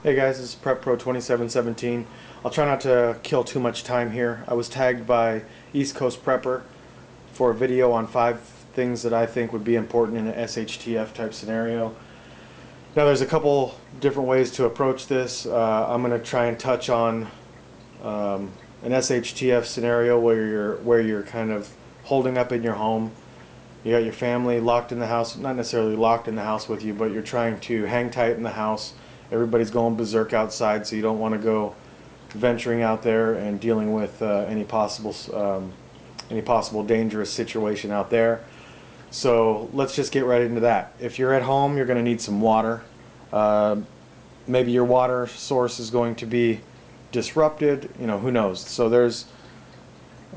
Hey guys, this is Prep Pro 2717. I'll try not to kill too much time here. I was tagged by Eastcoastprepper for a video on 5 things that I think would be important in an SHTF type scenario. Now there's a couple different ways to approach this. I'm going to try and touch on an SHTF scenario where you're kind of holding up in your home. You got your family locked in the house, not necessarily locked in the house with you, but you're trying to hang tight in the house. Everybody's going berserk outside, so you don't want to go venturing out there and dealing with any possible dangerous situation out there. So let's just get right into that. If you're at home, you're going to need some water. Maybe your water source is going to be disrupted. You know, who knows? So there's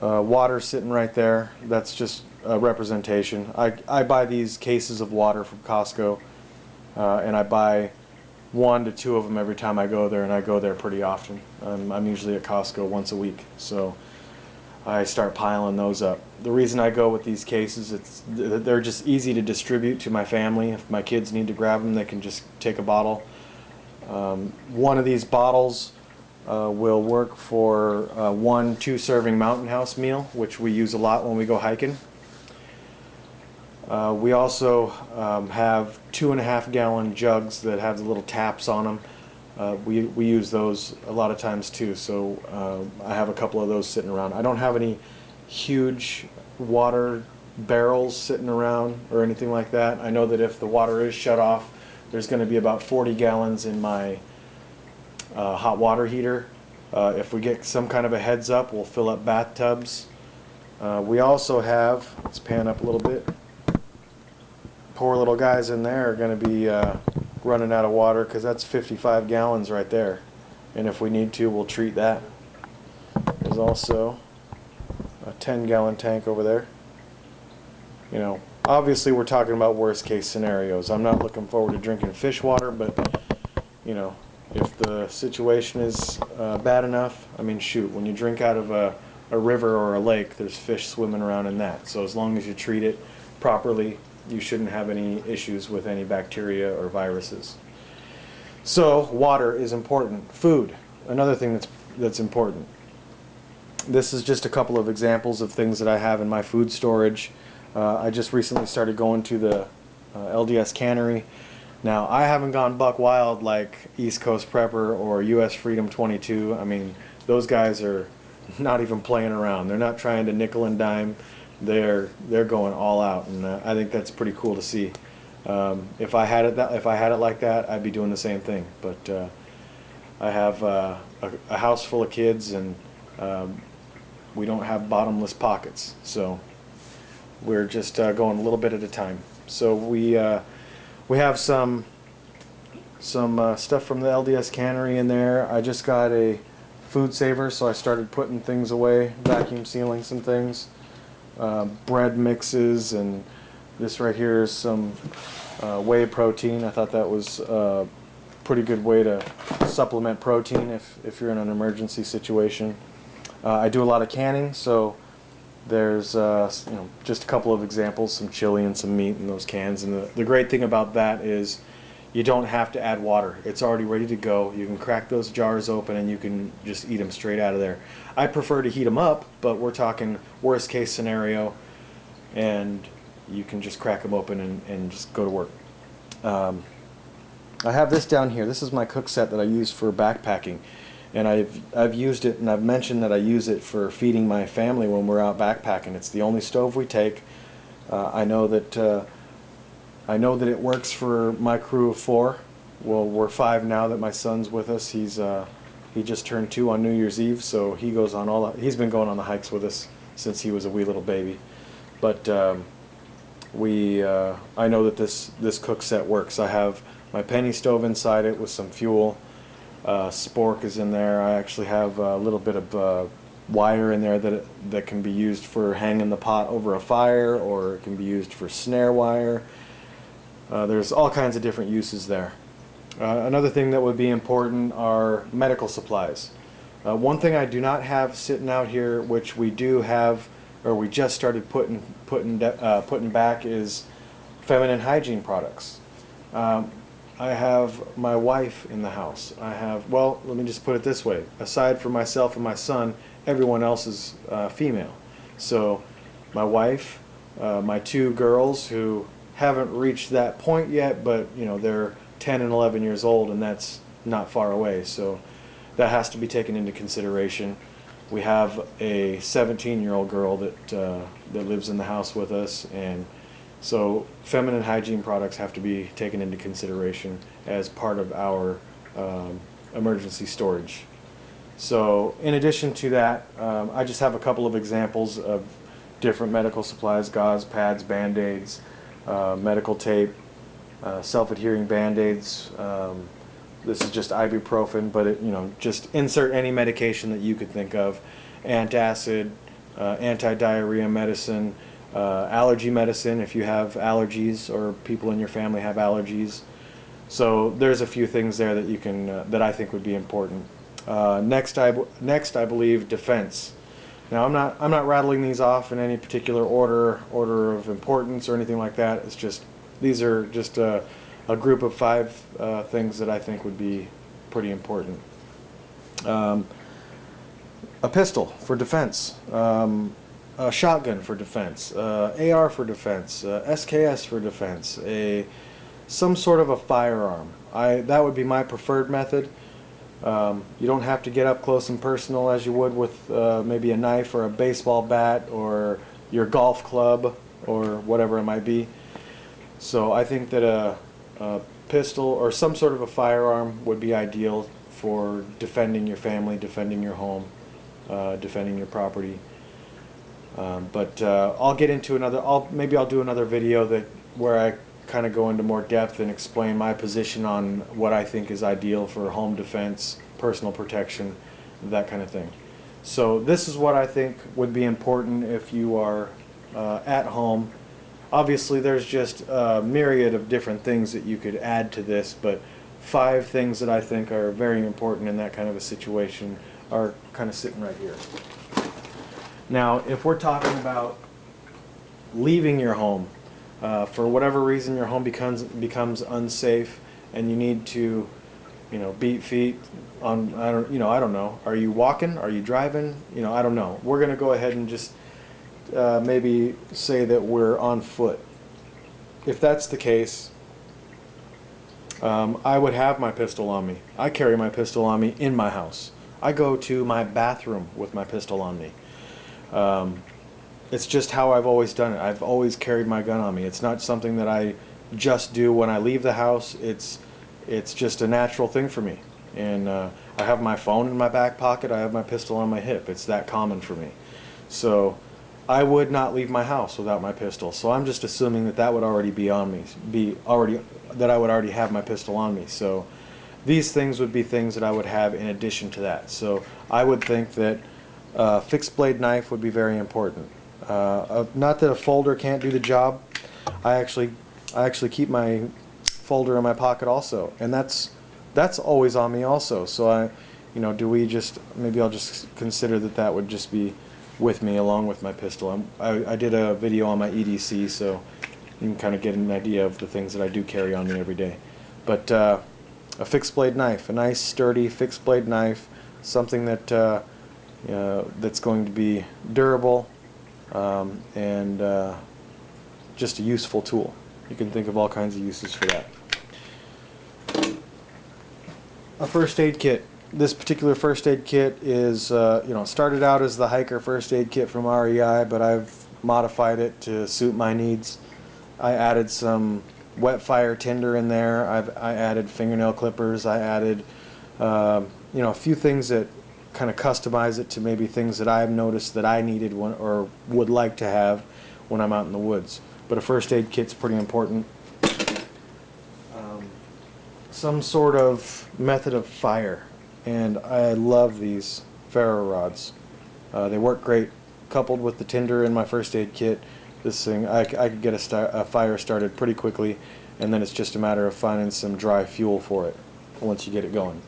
water sitting right there. That's just a representation. I buy these cases of water from Costco, and I buy 1 to 2 of them every time I go there, and I go there pretty often. I'm usually at Costco once a week, so I start piling those up. The reason I go with these cases, they're just easy to distribute to my family. If my kids need to grab them, they can just take a bottle. One of these bottles will work for 1 2-serving Mountain House meal, which we use a lot when we go hiking. We also have 2.5-gallon jugs that have the little taps on them. We use those a lot of times too, so I have a couple of those sitting around. I don't have any huge water barrels sitting around or anything like that. I know that if the water is shut off, there's going to be about 40 gallons in my hot water heater. If we get some kind of a heads up, we'll fill up bathtubs. We also have, let's pan up a little bit, poor little guys in there are going to be running out of water, because that's 55 gallons right there, and if we need to, we'll treat that. There's also a 10-gallon tank over there. You know, obviously we're talking about worst case scenarios. I'm not looking forward to drinking fish water, but you know, if the situation is bad enough, I mean, shoot, when you drink out of a river or a lake, there's fish swimming around in that. So as long as you treat it properly, you shouldn't have any issues with any bacteria or viruses. So water is important. Food, another thing that's important. This is just a couple of examples of things that I have in my food storage. I just recently started going to the LDS cannery. Now, I haven't gone buck wild like Eastcoastprepper or US Freedom 22. I mean, those guys are not even playing around. They're not trying to nickel and dime. They're going all out, and I think that's pretty cool to see. If I had it like that, I'd be doing the same thing. But I have a house full of kids, and we don't have bottomless pockets, so we're just going a little bit at a time. So we have some stuff from the LDS cannery in there. I just got a food saver, so I started putting things away, vacuum sealing some things. Bread mixes, and this right here is some whey protein. I thought that was a pretty good way to supplement protein if you're in an emergency situation. I do a lot of canning, so there's you know, just a couple of examples, some chili and some meat in those cans. And the great thing about that is you don't have to add water. It's already ready to go. You can crack those jars open and you can just eat them straight out of there. I prefer to heat them up, but we're talking worst case scenario, and you can just crack them open and just go to work. I have this down here. This is my cook set that I use for backpacking, and I've used it, and I've mentioned that I use it for feeding my family when we're out backpacking. It's the only stove we take. I know that it works for my crew of 4. Well, we're 5 now that my son's with us. He just turned 2 on New Year's Eve, so he goes on he's been going on the hikes with us since he was a wee little baby. But I know that this cook set works. I have my penny stove inside it with some fuel. Spork is in there. I actually have a little bit of wire in there that can be used for hanging the pot over a fire, or it can be used for snare wire. There's all kinds of different uses there. Another thing that would be important are medical supplies. One thing I do not have sitting out here, which we do have, or we just started putting back, is feminine hygiene products. I have my wife in the house. I have, well, let me just put it this way. Aside from myself and my son, everyone else is female. So my wife, my two girls who haven't reached that point yet, but you know, they're 10 and 11 years old, and that's not far away. So that has to be taken into consideration. We have a 17-year-old girl that lives in the house with us, and so feminine hygiene products have to be taken into consideration as part of our emergency storage. So in addition to that, I just have a couple of examples of different medical supplies: gauze, pads, band-aids, medical tape, self-adhering band-aids. This is just ibuprofen, but it, you know, just insert any medication that you could think of: antacid, anti-diarrhea medicine, allergy medicine if you have allergies or people in your family have allergies. So there's a few things there that you can that I think would be important. Next, I believe defense. Now I'm not rattling these off in any particular order of importance or anything like that. It's just these are just a group of 5 things that I think would be pretty important. A pistol for defense, a shotgun for defense, AR for defense, SKS for defense, some sort of a firearm. That would be my preferred method. You don't have to get up close and personal as you would with maybe a knife or a baseball bat or your golf club or whatever it might be. So I think that a pistol or some sort of a firearm would be ideal for defending your family, defending your home, defending your property. But I'll get into maybe I'll do another video where I kind of go into more depth and explain my position on what I think is ideal for home defense, personal protection, that kind of thing. So this is what I think would be important if you are at home. Obviously there's just a myriad of different things that you could add to this, but 5 things that I think are very important in that kind of a situation are kind of sitting right here. Now, if we're talking about leaving your home, for whatever reason your home becomes unsafe and you need to, you know, beat feet on, I don't know. Are you walking? Are you driving? You know, I don't know. We're going to go ahead and just maybe say that we're on foot. If that's the case, I would have my pistol on me. I carry my pistol on me in my house. I go to my bathroom with my pistol on me. It's just how I've always done it. I've always carried my gun on me. It's not something that I just do when I leave the house. It's just a natural thing for me. And I have my phone in my back pocket. I have my pistol on my hip. It's that common for me. So I would not leave my house without my pistol. So I'm just assuming that would already be on me, that I would already have my pistol on me. So these things would be things that I would have in addition to that. So I would think that a fixed blade knife would be very important. Not that a folder can't do the job. I actually keep my folder in my pocket also, and that's always on me also. So maybe I'll just consider that would just be with me along with my pistol. I did a video on my EDC, so you can kind of get an idea of the things that I do carry on me every day. But a fixed blade knife, a nice sturdy fixed blade knife, something that that's going to be durable and just a useful tool. You can think of all kinds of uses for that. A first aid kit. This particular first aid kit is, started out as the hiker first aid kit from REI, but I've modified it to suit my needs. I added some wet fire tinder in there. I added fingernail clippers. I added, a few things that kind of customize it to maybe things that I've noticed that I needed or would like to have when I'm out in the woods. But a first aid kit's pretty important. Some sort of method of fire, and I love these ferro rods. They work great coupled with the tinder in my first aid kit. This thing, I could get a fire started pretty quickly, and then it's just a matter of finding some dry fuel for it once you get it going.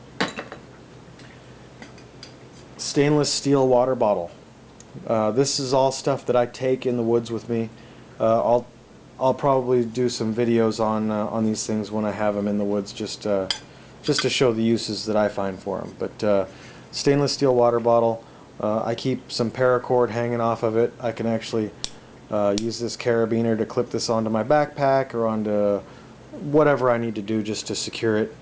Stainless steel water bottle. This is all stuff that I take in the woods with me. I'll I'll probably do some videos on these things when I have them in the woods, just to show the uses that I find for them. But stainless steel water bottle. I keep some paracord hanging off of it. I can actually use this carabiner to clip this onto my backpack or onto whatever I need to do just to secure it.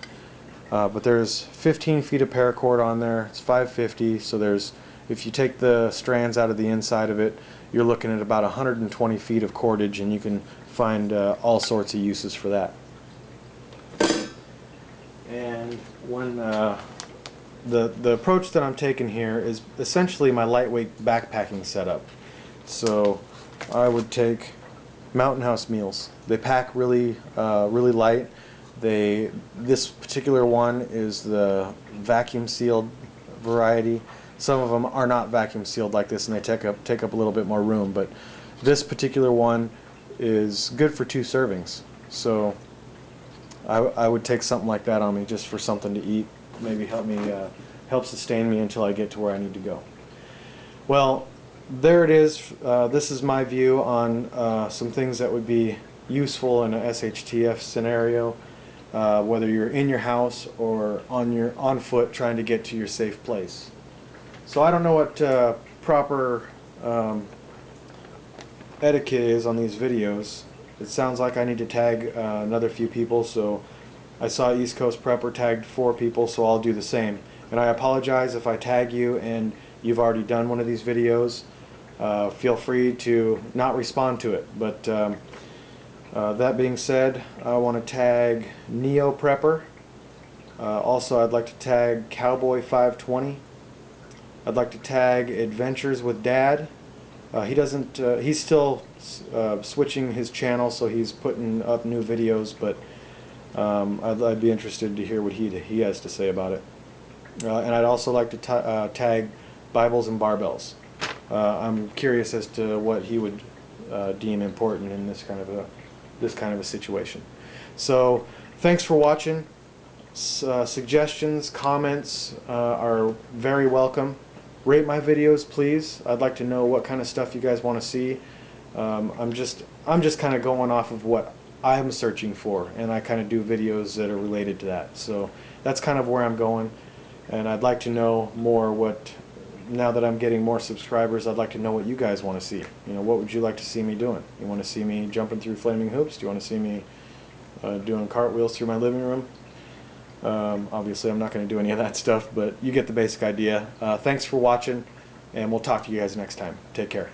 But there's 15 feet of paracord on there. It's 550, so there's, if you take the strands out of the inside of it, you're looking at about 120 feet of cordage, and you can find all sorts of uses for that. And when the approach that I'm taking here is essentially my lightweight backpacking setup. So I would take Mountain House meals. They pack really light. This particular one is the vacuum sealed variety. Some of them are not vacuum sealed like this, and they take up a little bit more room. But this particular one is good for 2 servings. So I would take something like that on me just for something to eat. Maybe help sustain me until I get to where I need to go. Well, there it is. This is my view on some things that would be useful in a SHTF scenario, whether you're in your house or on foot trying to get to your safe place. So I don't know what proper etiquette is on these videos. It sounds like I need to tag another few people, so I saw Eastcoastprepper tagged 4 people, so I'll do the same. And I apologize if I tag you and you've already done one of these videos. Feel free to not respond to it. But that being said, I want to tag neoprepper. Also, I'd like to tag Cowboy520. I'd like to tag adventureswithdad. He's still switching his channel, so he's putting up new videos, but I'd be interested to hear what he has to say about it. And I'd also like to tag Bibles and Barbells. I'm curious as to what he would deem important in this kind of a situation. So thanks for watching. Suggestions, comments are very welcome. Rate my videos, please. I'd like to know what kind of stuff you guys want to see. I'm just kind of going off of what I'm searching for, and I kind of do videos that are related to that. So that's kind of where I'm going, and I'd like to know more now that I'm getting more subscribers, I'd like to know what you guys want to see. You know, what would you like to see me doing? You want to see me jumping through flaming hoops? Do you want to see me doing cartwheels through my living room? Obviously I'm not going to do any of that stuff, but you get the basic idea. Thanks for watching, and we'll talk to you guys next time. Take care.